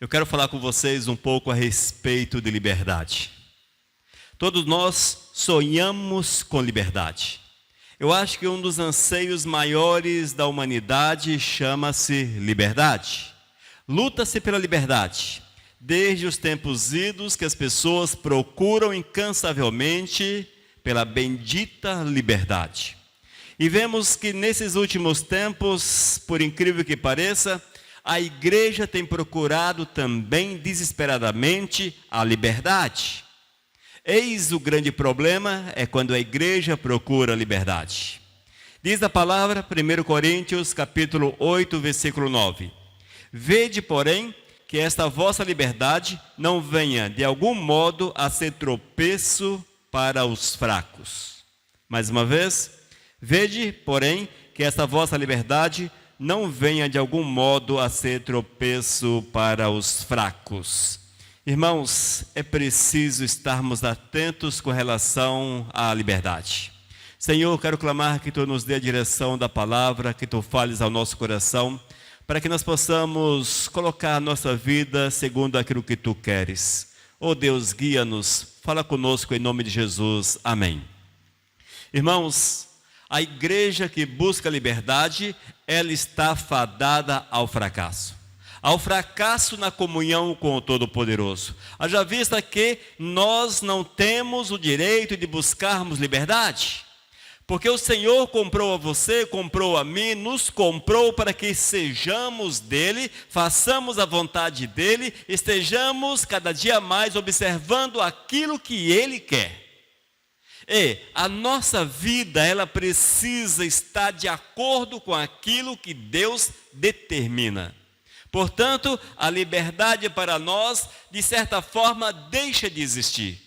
Eu quero falar com vocês um pouco a respeito de liberdade. Todos nós sonhamos com liberdade. Eu acho que um dos anseios maiores da humanidade chama-se liberdade. Luta-se pela liberdade. Desde os tempos idos que as pessoas procuram incansavelmente pela bendita liberdade. E vemos que nesses últimos tempos, por incrível que pareça, a igreja tem procurado também desesperadamente a liberdade. Eis o grande problema, é quando a igreja procura a liberdade. Diz a palavra, 1 Coríntios, capítulo 8, versículo 9. Vede, porém, que esta vossa liberdade não venha de algum modo a ser tropeço para os fracos. Mais uma vez, vede, porém, que esta vossa liberdade não venha de algum modo a ser tropeço para os fracos. Irmãos, é preciso estarmos atentos com relação à liberdade. Senhor, quero clamar que Tu nos dê a direção da palavra, que Tu fales ao nosso coração, para que nós possamos colocar a nossa vida segundo aquilo que Tu queres. Oh Deus, guia-nos, fala conosco em nome de Jesus. Amém. Irmãos, a igreja que busca liberdade, ela está fadada ao fracasso. Ao fracasso na comunhão com o Todo-Poderoso. Haja vista que nós não temos o direito de buscarmos liberdade. Porque o Senhor comprou a você, comprou a mim, nos comprou para que sejamos dele, façamos a vontade dele, estejamos cada dia mais observando aquilo que ele quer. E a nossa vida, ela precisa estar de acordo com aquilo que Deus determina. Portanto, a liberdade para nós, de certa forma, deixa de existir.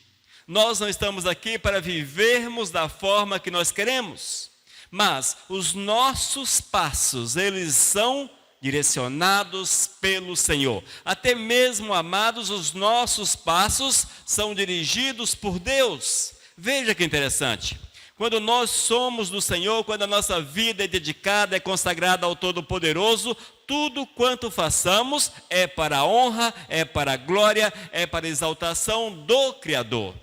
Nós não estamos aqui para vivermos da forma que nós queremos, mas os nossos passos, eles são direcionados pelo Senhor. Até mesmo, amados, os nossos passos são dirigidos por Deus. Veja que interessante. Quando nós somos do Senhor, quando a nossa vida é dedicada, é consagrada ao Todo-Poderoso, tudo quanto façamos é para a honra, é para a glória, é para a exaltação do Criador.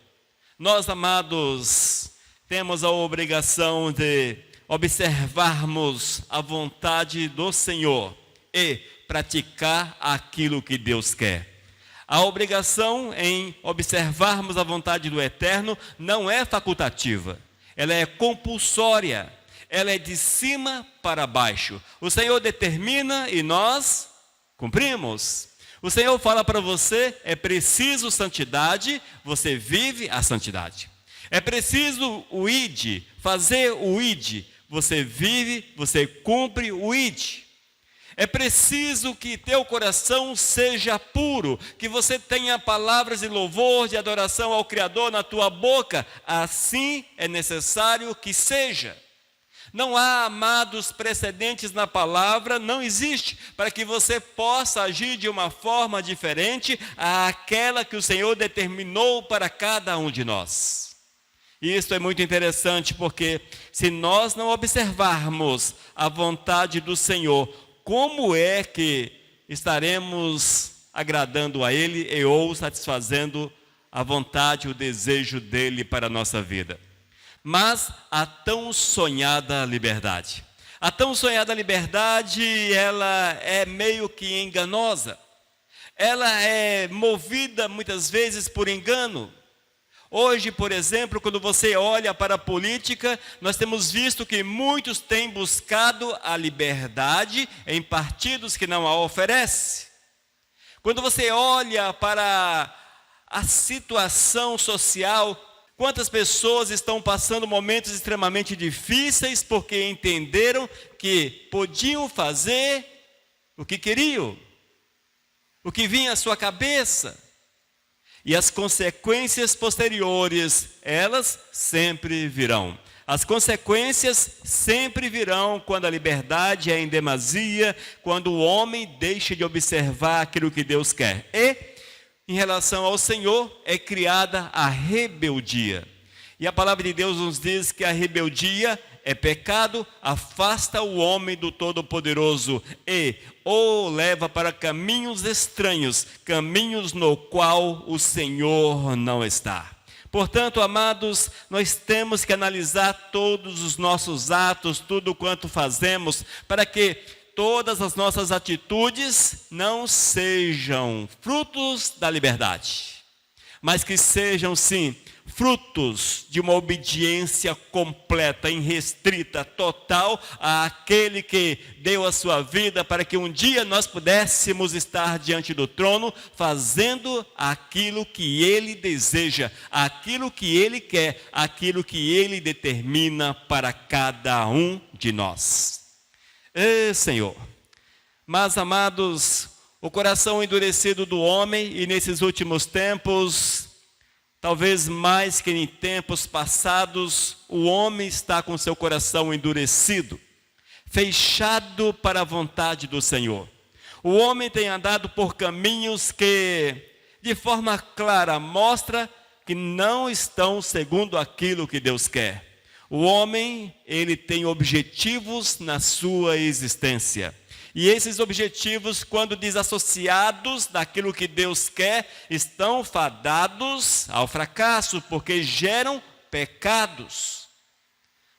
Nós, amados, temos a obrigação de observarmos a vontade do Senhor e praticar aquilo que Deus quer. A obrigação em observarmos a vontade do Eterno não é facultativa, ela é compulsória, ela é de cima para baixo. O Senhor determina e nós cumprimos. O Senhor fala para você, é preciso santidade, você vive a santidade. É preciso o ide, fazer o ide, você vive, você cumpre o ide. É preciso que teu coração seja puro, que você tenha palavras de louvor, de adoração ao Criador na tua boca. Assim é necessário que seja. Não há, amados, precedentes na palavra, não existe, para que você possa agir de uma forma diferente àquela que o Senhor determinou para cada um de nós. E isso é muito interessante, porque se nós não observarmos a vontade do Senhor, como é que estaremos agradando a Ele e ou satisfazendo a vontade, o desejo dEle para a nossa vida? Mas a tão sonhada liberdade. A tão sonhada liberdade, ela é meio que enganosa. Ela é movida muitas vezes por engano. Hoje, por exemplo, quando você olha para a política, nós temos visto que muitos têm buscado a liberdade em partidos que não a oferecem. Quando você olha para a situação social, quantas pessoas estão passando momentos extremamente difíceis porque entenderam que podiam fazer o que queriam, o que vinha à sua cabeça. E as consequências posteriores, elas sempre virão. As consequências sempre virão quando a liberdade é em demasia, quando o homem deixa de observar aquilo que Deus quer. E, em relação ao Senhor, é criada a rebeldia. E a palavra de Deus nos diz que a rebeldia é pecado, afasta o homem do Todo-Poderoso e o leva para caminhos estranhos, caminhos no qual o Senhor não está. Portanto, amados, nós temos que analisar todos os nossos atos, tudo quanto fazemos, para que todas as nossas atitudes não sejam frutos da liberdade, mas que sejam, sim, frutos de uma obediência completa, irrestrita, total àquele que deu a sua vida para que um dia nós pudéssemos estar diante do trono, fazendo aquilo que Ele deseja, aquilo que Ele quer, aquilo que Ele determina para cada um de nós. Senhor, mas amados, o coração endurecido do homem, e nesses últimos tempos, talvez mais que em tempos passados, o homem está com seu coração endurecido, fechado para a vontade do Senhor. O homem tem andado por caminhos que, de forma clara, mostra que não estão segundo aquilo que Deus quer. O homem, ele tem objetivos na sua existência. E esses objetivos, quando desassociados daquilo que Deus quer, estão fadados ao fracasso, porque geram pecados.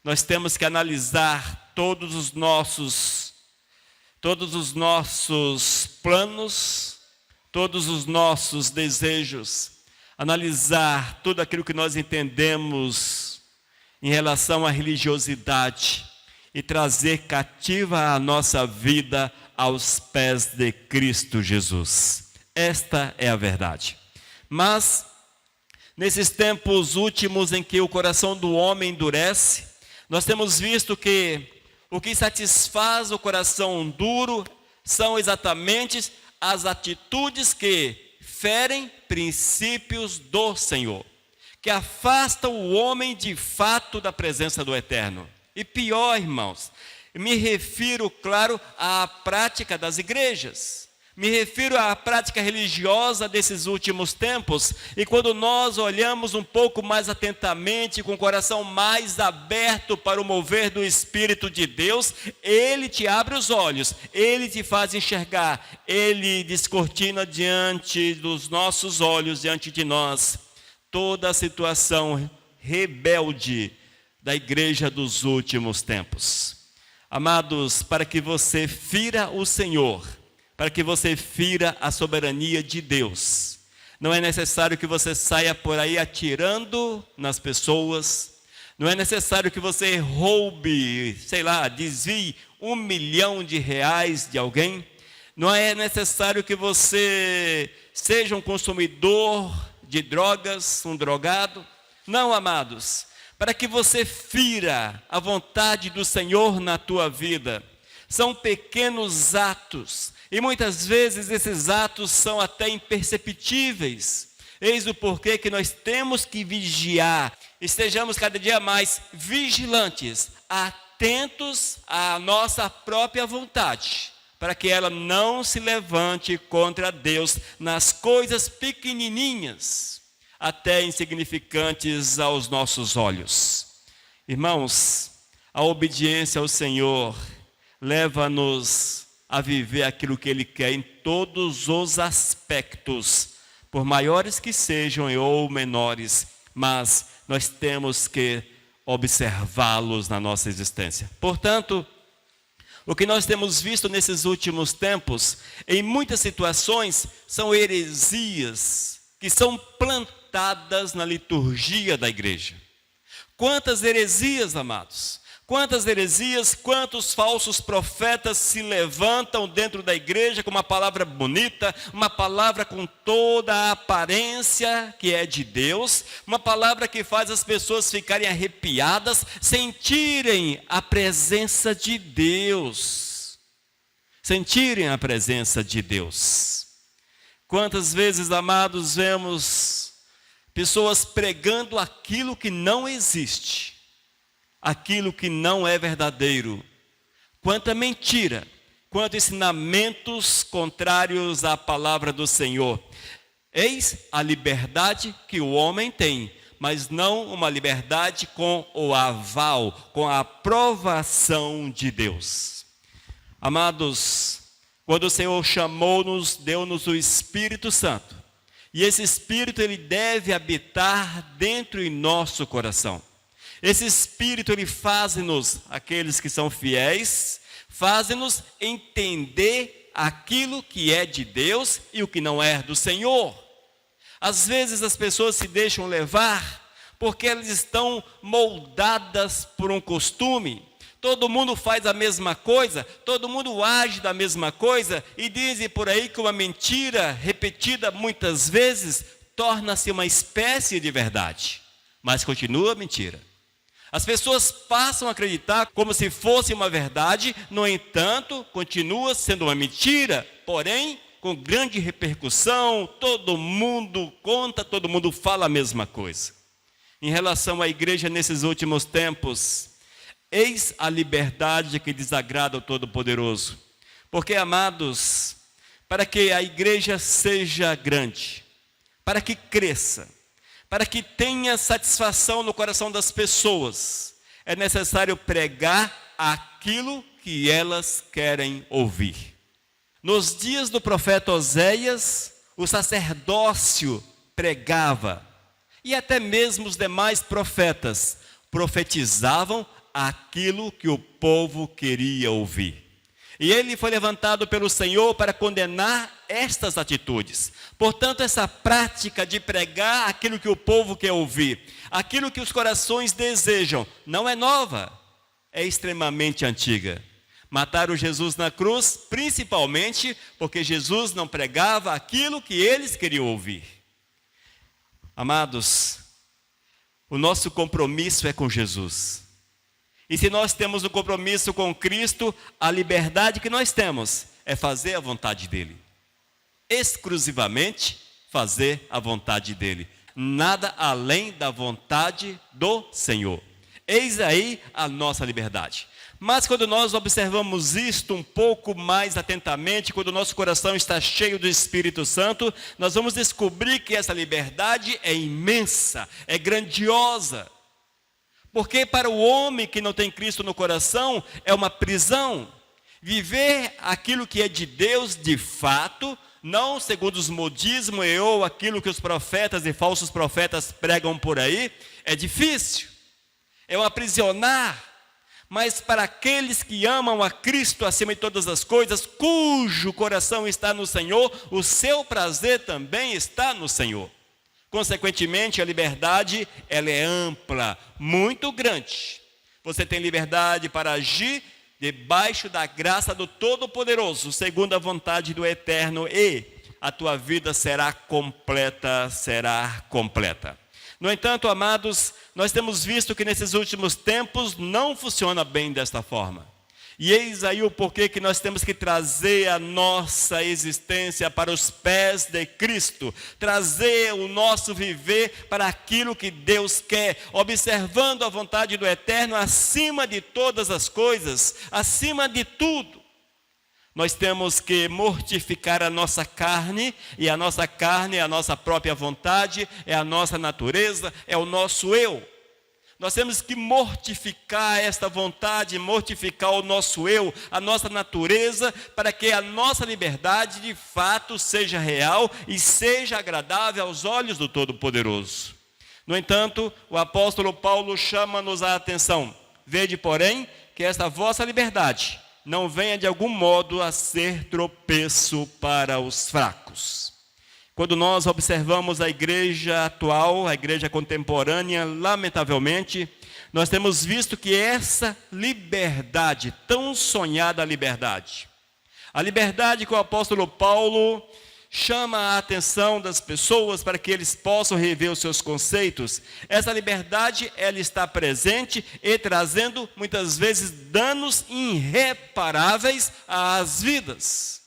Nós temos que analisar todos os nossos planos, todos os nossos desejos, analisar tudo aquilo que nós entendemos em relação à religiosidade e trazer cativa a nossa vida aos pés de Cristo Jesus. Esta é a verdade. Mas, nesses tempos últimos em que o coração do homem endurece, nós temos visto que o que satisfaz o coração duro são exatamente as atitudes que ferem princípios do Senhor, que afasta o homem de fato da presença do Eterno. E pior, irmãos, me refiro, claro, à prática das igrejas. Me refiro à prática religiosa desses últimos tempos. E quando nós olhamos um pouco mais atentamente, com o coração mais aberto para o mover do Espírito de Deus, Ele te abre os olhos, Ele te faz enxergar, Ele descortina diante dos nossos olhos, diante de nós, toda a situação rebelde da igreja dos últimos tempos. Amados, para que você fira o Senhor, para que você fira a soberania de Deus, não é necessário que você saia por aí atirando nas pessoas, não é necessário que você roube, desvie R$1 milhão de alguém, não é necessário que você seja um consumidor de drogas, um drogado. Não, amados, para que você fira a vontade do Senhor na tua vida, são pequenos atos, e muitas vezes esses atos são até imperceptíveis. Eis o porquê que nós temos que vigiar, estejamos cada dia mais vigilantes, atentos à nossa própria vontade, para que ela não se levante contra Deus nas coisas pequenininhas, até insignificantes aos nossos olhos. Irmãos, a obediência ao Senhor leva-nos a viver aquilo que Ele quer em todos os aspectos, por maiores que sejam ou menores, mas nós temos que observá-los na nossa existência. Portanto, o que nós temos visto nesses últimos tempos, em muitas situações, são heresias que são plantadas na liturgia da igreja. Quantas heresias, amados! Quantas heresias, quantos falsos profetas se levantam dentro da igreja com uma palavra bonita, uma palavra com toda a aparência que é de Deus, uma palavra que faz as pessoas ficarem arrepiadas, sentirem a presença de Deus. Sentirem a presença de Deus. Quantas vezes, amados, vemos pessoas pregando aquilo que não existe, aquilo que não é verdadeiro, quanta mentira, quantos ensinamentos contrários à palavra do Senhor. Eis a liberdade que o homem tem mas não uma liberdade com o aval, com a aprovação de Deus. Amados, quando o Senhor chamou-nos, deu-nos o Espírito Santo. E esse Espírito, ele deve habitar dentro em nosso coração. Esse Espírito, ele faz-nos, aqueles que são fiéis, faz-nos entender aquilo que é de Deus e o que não é do Senhor. Às vezes as pessoas se deixam levar porque elas estão moldadas por um costume. Todo mundo faz a mesma coisa, todo mundo age da mesma coisa e dizem por aí que uma mentira repetida muitas vezes torna-se uma espécie de verdade, mas continua mentira. As pessoas passam a acreditar como se fosse uma verdade, no entanto, continua sendo uma mentira, porém, com grande repercussão, todo mundo conta, todo mundo fala a mesma coisa. Em relação à igreja nesses últimos tempos, eis a liberdade que desagrada ao Todo-Poderoso. Porque, amados, para que a igreja seja grande, para que cresça, para que tenha satisfação no coração das pessoas, é necessário pregar aquilo que elas querem ouvir. Nos dias do profeta Oséias, o sacerdócio pregava, e até mesmo os demais profetas profetizavam aquilo que o povo queria ouvir. E ele foi levantado pelo Senhor para condenar estas atitudes. Portanto, essa prática de pregar aquilo que o povo quer ouvir, aquilo que os corações desejam, não é nova, é extremamente antiga. Mataram Jesus na cruz, principalmente porque Jesus não pregava aquilo que eles queriam ouvir. Amados, o nosso compromisso é com Jesus. E se nós temos um compromisso com Cristo, a liberdade que nós temos é fazer a vontade dEle. Exclusivamente fazer a vontade dEle. Nada além da vontade do Senhor. Eis aí a nossa liberdade. Mas quando nós observamos isto um pouco mais atentamente, quando o nosso coração está cheio do Espírito Santo, nós vamos descobrir que essa liberdade é imensa, é grandiosa. Porque para o homem que não tem Cristo no coração, é uma prisão. Viver aquilo que é de Deus de fato, não segundo os modismos ou aquilo que os profetas e falsos profetas pregam por aí, é difícil. É um aprisionar. Mas para aqueles que amam a Cristo acima de todas as coisas, cujo coração está no Senhor, o seu prazer também está no Senhor. Consequentemente, a liberdade, ela é ampla, muito grande. Você tem liberdade para agir debaixo da graça do Todo-Poderoso, segundo a vontade do Eterno, e a tua vida será completa, será completa. No entanto, amados, nós temos visto que nesses últimos tempos não funciona bem desta forma. E eis aí o porquê que nós temos que trazer a nossa existência para os pés de Cristo, trazer o nosso viver para aquilo que Deus quer, observando a vontade do Eterno acima de todas as coisas, acima de tudo. Nós temos que mortificar a nossa carne, e a nossa carne é a nossa própria vontade, é a nossa natureza, é o nosso eu. Nós temos que mortificar esta vontade, mortificar o nosso eu, a nossa natureza, para que a nossa liberdade de fato seja real e seja agradável aos olhos do Todo-Poderoso. No entanto, o apóstolo Paulo chama-nos a atenção. Vede, porém, que esta vossa liberdade não venha de algum modo a ser tropeço para os fracos. Quando nós observamos a igreja atual, a igreja contemporânea, lamentavelmente, nós temos visto que essa liberdade, tão sonhada liberdade, a liberdade que o apóstolo Paulo chama a atenção das pessoas para que eles possam rever os seus conceitos, essa liberdade, ela está presente e trazendo muitas vezes danos irreparáveis às vidas.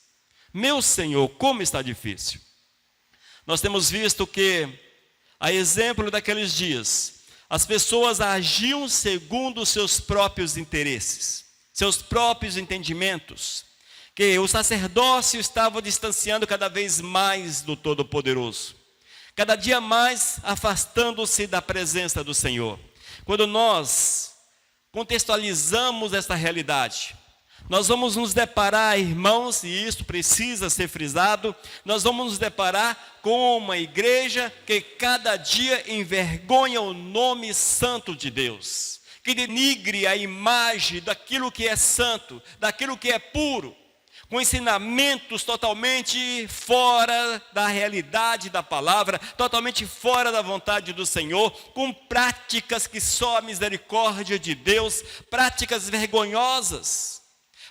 Meu Senhor, como está difícil. Nós temos visto que, a exemplo daqueles dias, as pessoas agiam segundo os seus próprios interesses, seus próprios entendimentos, que o sacerdócio estava distanciando cada vez mais do Todo-Poderoso. cada dia mais afastando-se da presença do Senhor. Quando nós contextualizamos esta realidade, nós vamos nos deparar, irmãos, e isso precisa ser frisado, nós vamos nos deparar com uma igreja que cada dia envergonha o nome santo de Deus, que denigre a imagem daquilo que é santo, daquilo que é puro, com ensinamentos totalmente fora da realidade da palavra, totalmente fora da vontade do Senhor, com práticas que só a misericórdia de Deus, práticas vergonhosas,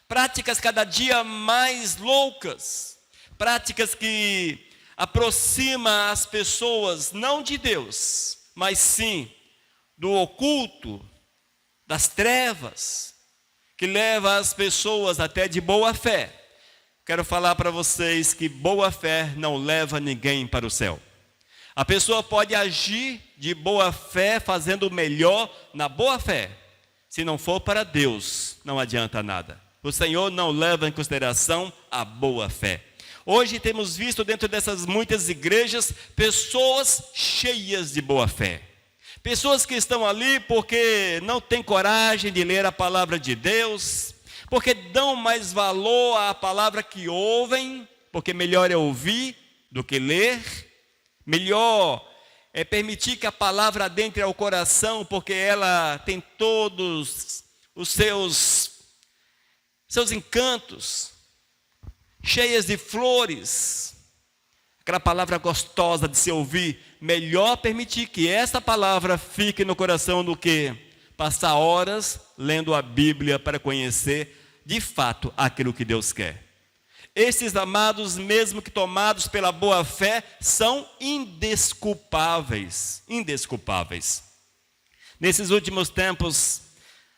práticas cada dia mais loucas, práticas que aproximam as pessoas não de Deus, mas sim do oculto, das trevas, que leva as pessoas até de boa fé. Quero falar para vocês que boa fé não leva ninguém para o céu. A pessoa pode agir de boa fé, fazendo o melhor na boa fé. Se não for para Deus, não adianta nada. O Senhor não leva em consideração a boa fé. Hoje temos visto dentro dessas muitas igrejas, pessoas cheias de boa fé. Pessoas que estão ali porque não têm coragem de ler a palavra de Deus, porque dão mais valor à palavra que ouvem, porque melhor é ouvir do que ler, melhor é permitir que a palavra adentre ao coração, porque ela tem todos os seus encantos, cheias de flores, aquela palavra gostosa de se ouvir. Melhor permitir que essa palavra fique no coração do que passar horas lendo a Bíblia para conhecer de fato aquilo que Deus quer. Esses amados, mesmo que tomados pela boa fé, são indesculpáveis. Indesculpáveis. Nesses últimos tempos,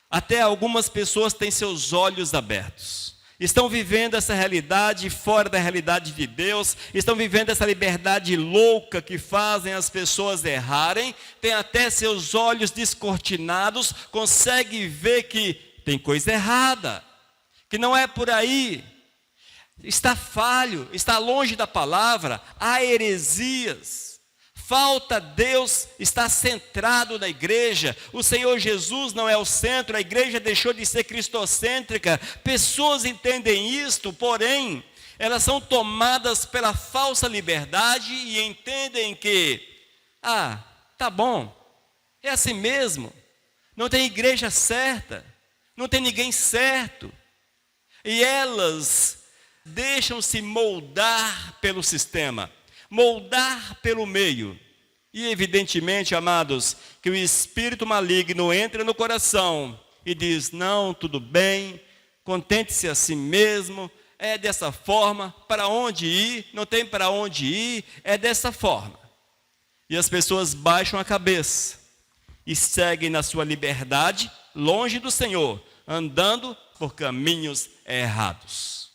até algumas pessoas têm seus olhos abertos. Estão vivendo essa realidade fora da realidade de Deus, estão vivendo essa liberdade louca que fazem as pessoas errarem, têm até seus olhos descortinados, conseguem ver que tem coisa errada, que não é por aí, está falho, está longe da palavra, há heresias. Falta Deus estar centrado na igreja. O Senhor Jesus não é o centro, a igreja deixou de ser cristocêntrica. Pessoas entendem isto, porém, elas são tomadas pela falsa liberdade e entendem que, tá bom, é assim mesmo, não tem igreja certa, não tem ninguém certo. E elas deixam-se moldar pelo sistema, moldar pelo meio. E evidentemente, amados, que o espírito maligno entra no coração e diz: não, tudo bem, contente-se a si mesmo, é dessa forma, para onde ir, não tem para onde ir, é dessa forma. E as pessoas baixam a cabeça e seguem na sua liberdade, longe do Senhor, andando por caminhos errados.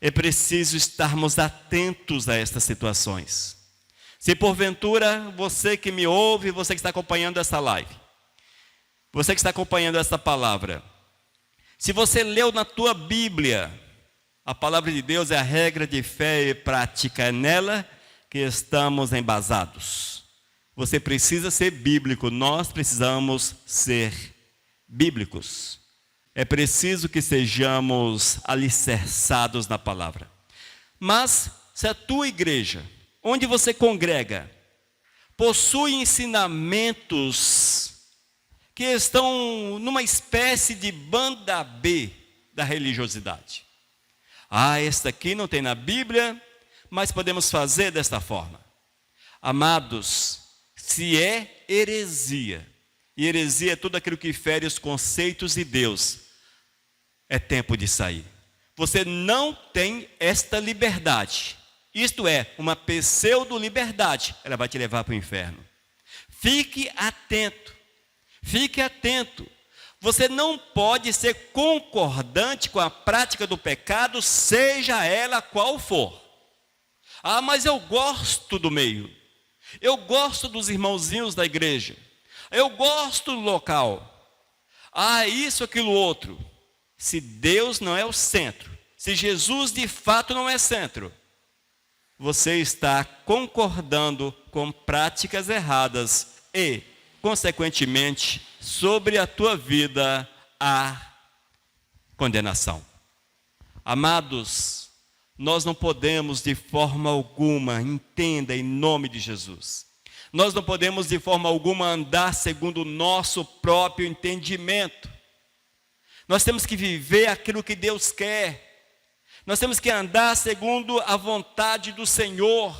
É preciso estarmos atentos a estas situações. Se porventura você que me ouve, você que está acompanhando essa live, você que está acompanhando essa palavra, se você leu na tua Bíblia, a palavra de Deus é a regra de fé e prática, é nela que estamos embasados. Você precisa ser bíblico, nós precisamos ser bíblicos. É preciso que sejamos alicerçados na palavra. Mas, se a tua igreja, onde você congrega, possui ensinamentos que estão numa espécie de banda B da religiosidade. Esta aqui não tem na Bíblia, mas podemos fazer desta forma. Amados, se é heresia, e heresia é tudo aquilo que fere os conceitos de Deus, é tempo de sair. Você não tem esta liberdade. Isto é, uma pseudo-liberdade. Ela vai te levar para o inferno. Fique atento. Fique atento. Você não pode ser concordante com a prática do pecado, seja ela qual for. Mas eu gosto do meio. Eu gosto dos irmãozinhos da igreja. Eu gosto do local. Isso, aquilo, outro. Se Deus não é o centro, se Jesus de fato não é centro, você está concordando com práticas erradas e, consequentemente, sobre a tua vida há condenação. Amados, nós não podemos de forma alguma, entenda em nome de Jesus, nós não podemos de forma alguma andar segundo o nosso próprio entendimento. Nós temos que viver aquilo que Deus quer. Nós temos que andar segundo a vontade do Senhor.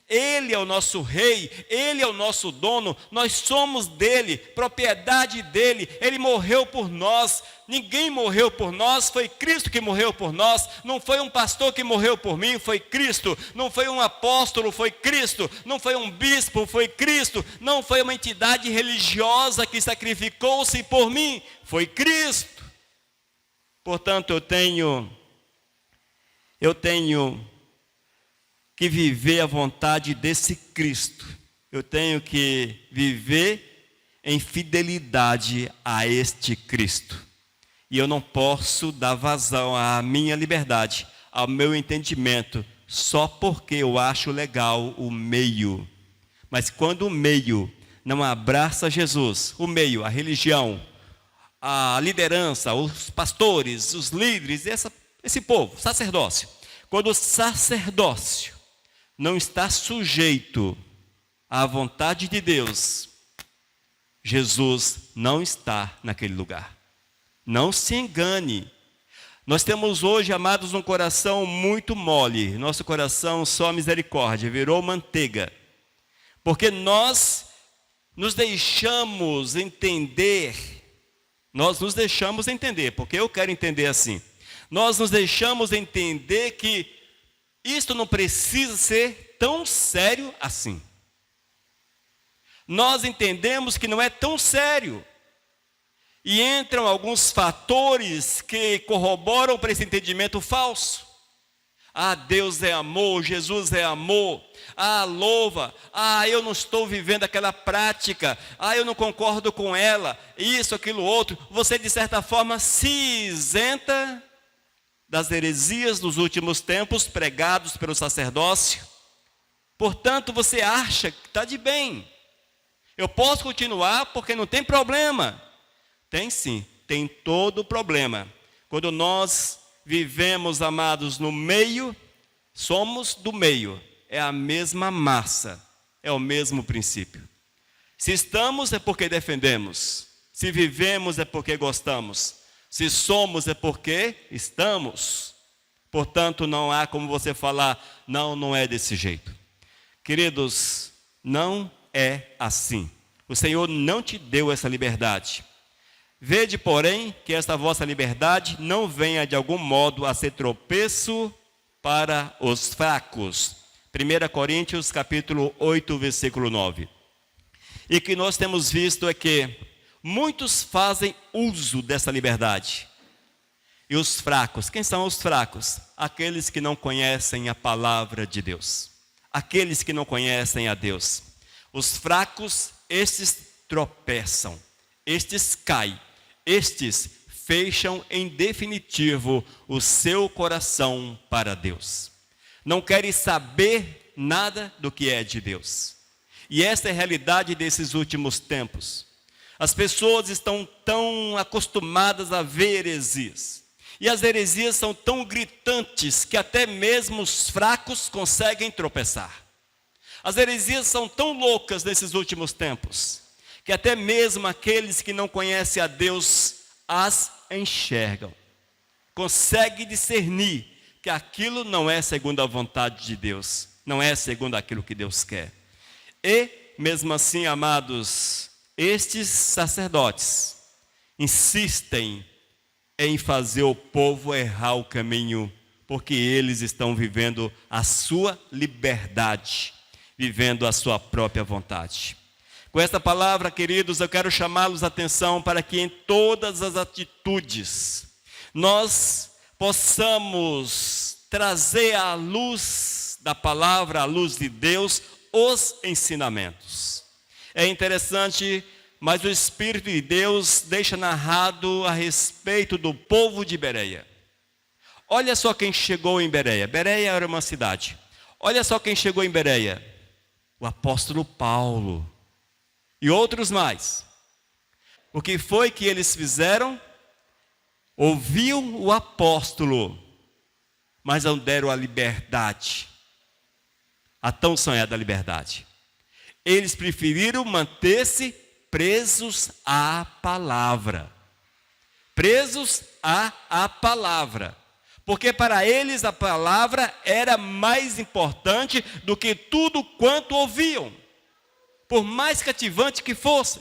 Ele é o nosso rei, Ele é o nosso dono, nós somos dele, propriedade dele. Ele morreu por nós, ninguém morreu por nós, foi Cristo que morreu por nós. Não foi um pastor que morreu por mim, foi Cristo. Não foi um apóstolo, foi Cristo. Não foi um bispo, foi Cristo. Não foi uma entidade religiosa que sacrificou-se por mim, foi Cristo. Portanto, eu tenho que viver a vontade desse Cristo. Eu tenho que viver em fidelidade a este Cristo. E eu não posso dar vazão à minha liberdade, ao meu entendimento, só porque eu acho legal o meio. Mas quando o meio não abraça Jesus, o meio, a religião, a liderança, os pastores, os líderes, esse povo, sacerdócio. Quando o sacerdócio não está sujeito à vontade de Deus, Jesus não está naquele lugar. Não se engane. Nós temos hoje, amados, um coração muito mole. Nosso coração só misericórdia, virou manteiga. Porque nós nos deixamos entender, porque eu quero entender assim. Nós nos deixamos entender que isto não precisa ser tão sério assim. Nós entendemos que não é tão sério. E entram alguns fatores que corroboram para esse entendimento falso. Ah, Deus é amor, Jesus é amor. Ah, louva. Ah, eu não estou vivendo aquela prática. Ah, eu não concordo com ela. Isso, aquilo, outro. Você, de certa forma, se isenta das heresias dos últimos tempos pregados pelo sacerdócio. Portanto, você acha que está de bem. Eu posso continuar porque não tem problema. Tem sim, tem todo o problema. Quando nós vivemos, amados, no meio, somos do meio. É a mesma massa, é o mesmo princípio. Se estamos é porque defendemos. Se vivemos é porque gostamos. Se somos é porque estamos. Portanto, não há como você falar, não é desse jeito. Queridos, não é assim. O Senhor não te deu essa liberdade. Vede, porém, que esta vossa liberdade não venha de algum modo a ser tropeço para os fracos. 1 Coríntios capítulo 8, versículo 9. E que nós temos visto é que muitos fazem uso dessa liberdade. E os fracos, quem são os fracos? Aqueles que não conhecem a palavra de Deus. Aqueles que não conhecem a Deus. Os fracos, estes tropeçam, estes caem, estes fecham em definitivo o seu coração para Deus. Não querem saber nada do que é de Deus. E essa é a realidade desses últimos tempos. As pessoas estão tão acostumadas a ver heresias. E as heresias são tão gritantes que até mesmo os fracos conseguem tropeçar. As heresias são tão loucas nesses últimos tempos que até mesmo aqueles que não conhecem a Deus as enxergam. Conseguem discernir que aquilo não é segundo a vontade de Deus, não é segundo aquilo que Deus quer. E, mesmo assim, amados, estes sacerdotes insistem em fazer o povo errar o caminho, porque eles estão vivendo a sua liberdade, vivendo a sua própria vontade. Com esta palavra, queridos, eu quero chamá-los a atenção para que em todas as atitudes nós possamos trazer à luz da palavra, à luz de Deus, os ensinamentos. É interessante, mas o Espírito de Deus deixa narrado a respeito do povo de Bereia. Olha só quem chegou em Bereia. Bereia era uma cidade. Olha só quem chegou em Bereia: o apóstolo Paulo e outros mais. O que foi que eles fizeram? Ouviam o apóstolo, mas não deram a liberdade, a tão sonhada liberdade. Eles preferiram manter-se presos à palavra. Presos à palavra. Porque para eles a palavra era mais importante do que tudo quanto ouviam, por mais cativante que fosse.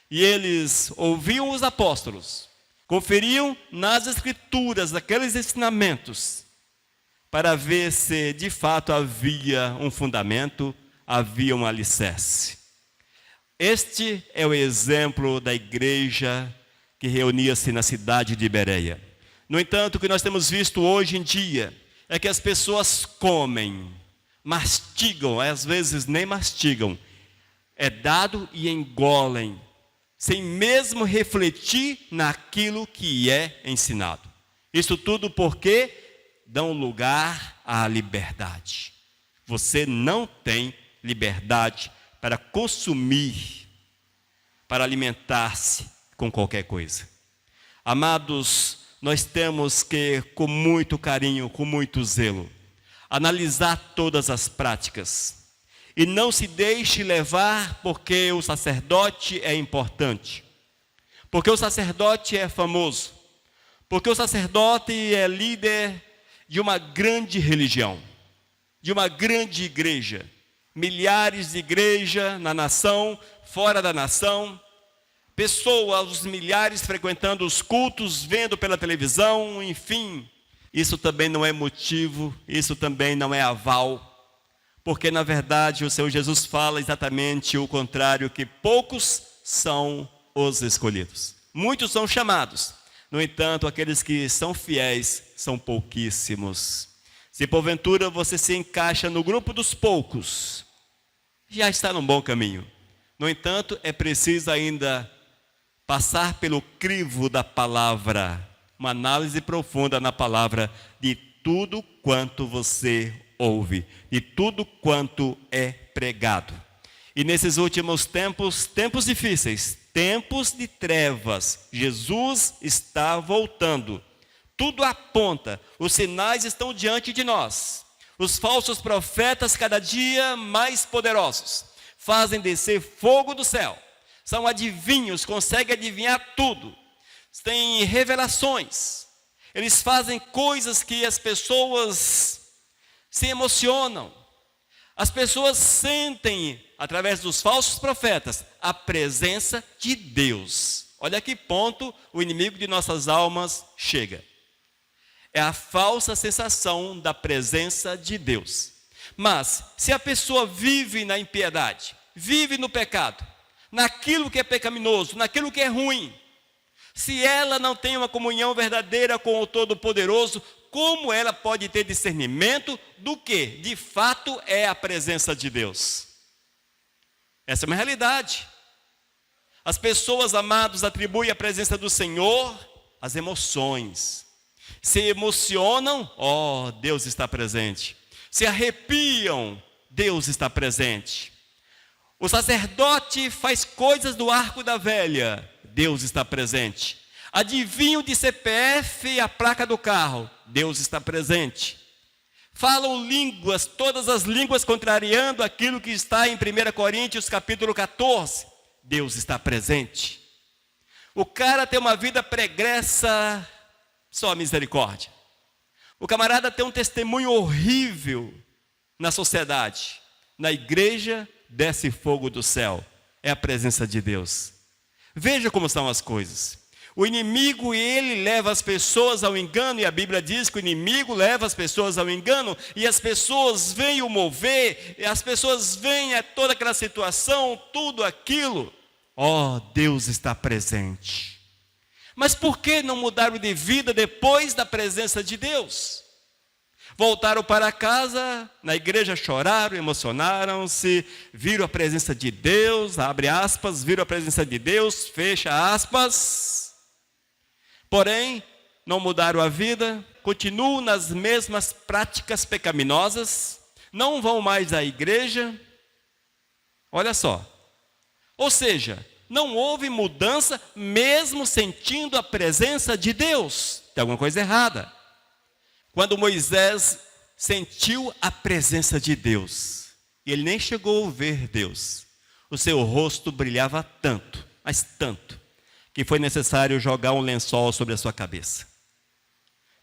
E eles ouviam os apóstolos, conferiam nas escrituras aqueles ensinamentos, para ver se de fato havia um fundamento, havia um alicerce. Este é o exemplo da igreja que reunia-se na cidade de Bereia. No entanto, o que nós temos visto hoje em dia é que as pessoas comem, mastigam, às vezes nem mastigam, é dado e engolem, sem mesmo refletir naquilo que é ensinado. Isso tudo porque dão lugar à liberdade. Você não tem liberdade para consumir, para alimentar-se com qualquer coisa. Amados, nós temos que, com muito carinho, com muito zelo, analisar todas as práticas. E não se deixe levar porque o sacerdote é importante, porque o sacerdote é famoso, porque o sacerdote é líder de uma grande religião, de uma grande igreja, milhares de igrejas na nação, fora da nação, pessoas, os milhares frequentando os cultos, vendo pela televisão, enfim. Isso também não é motivo, isso também não é aval, porque na verdade o Senhor Jesus fala exatamente o contrário, que poucos são os escolhidos. Muitos são chamados, no entanto, aqueles que são fiéis são pouquíssimos. Se porventura você se encaixa no grupo dos poucos, já está num bom caminho. No entanto, é preciso ainda passar pelo crivo da palavra, uma análise profunda na palavra de tudo quanto você ouve, de tudo quanto é pregado. E nesses últimos tempos, tempos difíceis, tempos de trevas, Jesus está voltando. Tudo aponta, os sinais estão diante de nós. Os falsos profetas, cada dia mais poderosos, fazem descer fogo do céu. São adivinhos, conseguem adivinhar tudo. Têm revelações. Eles fazem coisas que as pessoas se emocionam. As pessoas sentem, através dos falsos profetas, a presença de Deus. Olha a que ponto o inimigo de nossas almas chega. É a falsa sensação da presença de Deus. Mas, se a pessoa vive na impiedade, vive no pecado, naquilo que é pecaminoso, naquilo que é ruim, se ela não tem uma comunhão verdadeira com o Todo-Poderoso, como ela pode ter discernimento do que, de fato, é a presença de Deus? Essa é uma realidade. As pessoas, amados, atribuem a presença do Senhor às emoções. Se emocionam, Deus está presente. Se arrepiam, Deus está presente. O sacerdote faz coisas do arco da velha, Deus está presente. Adivinham de CPF e a placa do carro, Deus está presente. Falam línguas, todas as línguas contrariando aquilo que está em 1 Coríntios capítulo 14, Deus está presente. O cara tem uma vida pregressa, só misericórdia. O camarada tem um testemunho horrível na sociedade. Na igreja, desce fogo do céu. É a presença de Deus. Veja como são as coisas. O inimigo, ele leva as pessoas ao engano, e a Bíblia diz que o inimigo leva as pessoas ao engano, e as pessoas veem o mover, e as pessoas veem toda aquela situação, tudo aquilo. Deus está presente. Mas por que não mudaram de vida depois da presença de Deus? Voltaram para casa, na igreja choraram, emocionaram-se, viram a presença de Deus, abre aspas, viram a presença de Deus, fecha aspas. Porém, não mudaram a vida, continuam nas mesmas práticas pecaminosas, não vão mais à igreja. Olha só. Ou seja, não houve mudança mesmo sentindo a presença de Deus. Tem alguma coisa errada. Quando Moisés sentiu a presença de Deus, e ele nem chegou a ver Deus, o seu rosto brilhava tanto, mas tanto, que foi necessário jogar um lençol sobre a sua cabeça.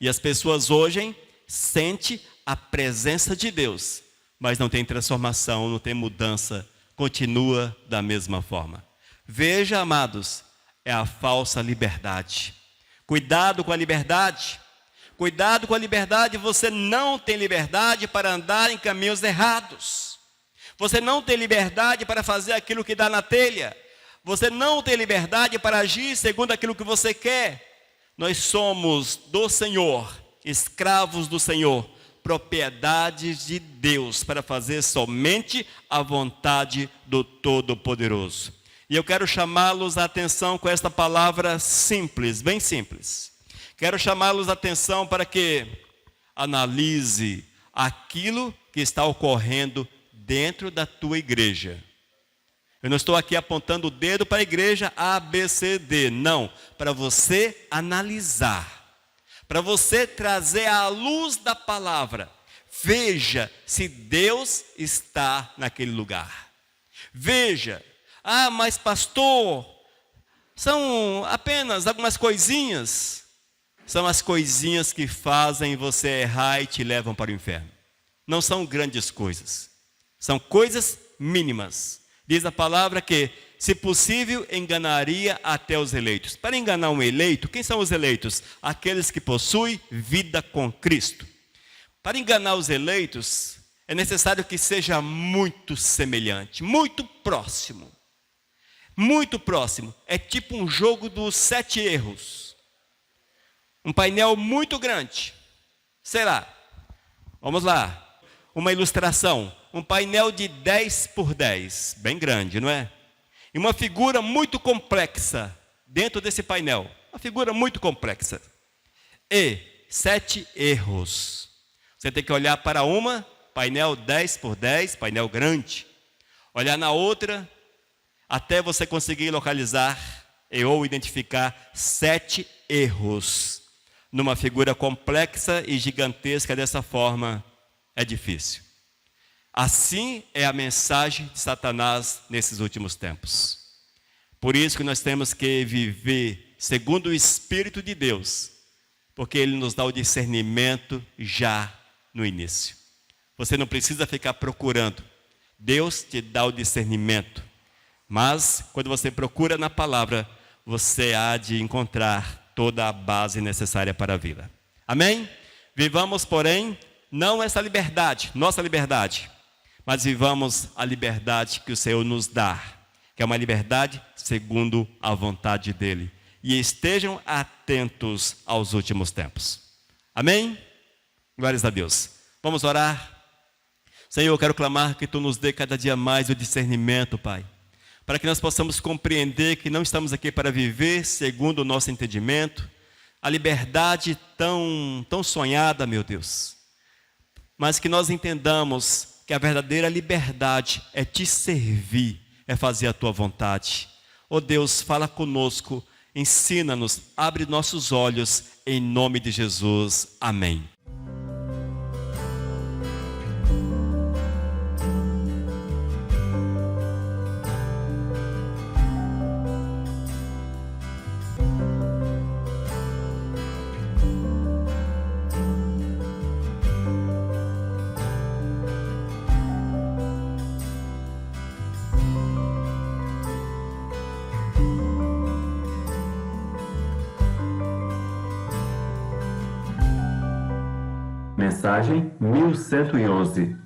E as pessoas hoje sentem a presença de Deus, mas não tem transformação, não tem mudança, continua da mesma forma. Veja, amados, é a falsa liberdade. Cuidado com a liberdade. Cuidado com a liberdade, você não tem liberdade para andar em caminhos errados. Você não tem liberdade para fazer aquilo que dá na telha. Você não tem liberdade para agir segundo aquilo que você quer. Nós somos do Senhor, escravos do Senhor, propriedades de Deus, para fazer somente a vontade do Todo-Poderoso. E eu quero chamá-los a atenção com esta palavra simples, bem simples. Quero chamá-los a atenção para que analise aquilo que está ocorrendo dentro da tua igreja. Eu não estou aqui apontando o dedo para a igreja A, B, C, D. Não, para você analisar. Para você trazer à luz da palavra. Veja se Deus está naquele lugar. Veja. Ah, mas pastor, são apenas algumas coisinhas. São as coisinhas que fazem você errar e te levam para o inferno. Não são grandes coisas. São coisas mínimas. Diz a palavra que, se possível, enganaria até os eleitos. Para enganar um eleito, quem são os eleitos? Aqueles que possuem vida com Cristo. Para enganar os eleitos, é necessário que seja muito semelhante, muito próximo. Muito próximo. É tipo um jogo dos 7 erros. Um painel muito grande. Será? Vamos lá. Uma ilustração. Um painel de 10 por 10. Bem grande, não é? E uma figura muito complexa dentro desse painel. Uma figura muito complexa. E 7 erros. Você tem que olhar para uma, painel 10 por 10, painel grande. Olhar na outra, até você conseguir localizar ou identificar 7 erros. Numa figura complexa e gigantesca dessa forma, é difícil. Assim é a mensagem de Satanás nesses últimos tempos. Por isso que nós temos que viver segundo o Espírito de Deus, porque Ele nos dá o discernimento já no início. Você não precisa ficar procurando. Deus te dá o discernimento. Mas, quando você procura na palavra, você há de encontrar toda a base necessária para a vida. Amém? Vivamos, porém, não essa liberdade, nossa liberdade, mas vivamos a liberdade que o Senhor nos dá, que é uma liberdade segundo a vontade dEle. E estejam atentos aos últimos tempos. Amém? Glórias a Deus. Vamos orar? Senhor, eu quero clamar que Tu nos dê cada dia mais o discernimento, Pai, para que nós possamos compreender que não estamos aqui para viver segundo o nosso entendimento, a liberdade tão sonhada, meu Deus, mas que nós entendamos que a verdadeira liberdade é te servir, é fazer a tua vontade. Oh Deus, fala conosco, ensina-nos, abre nossos olhos, em nome de Jesus. Amém. Mensagem 1111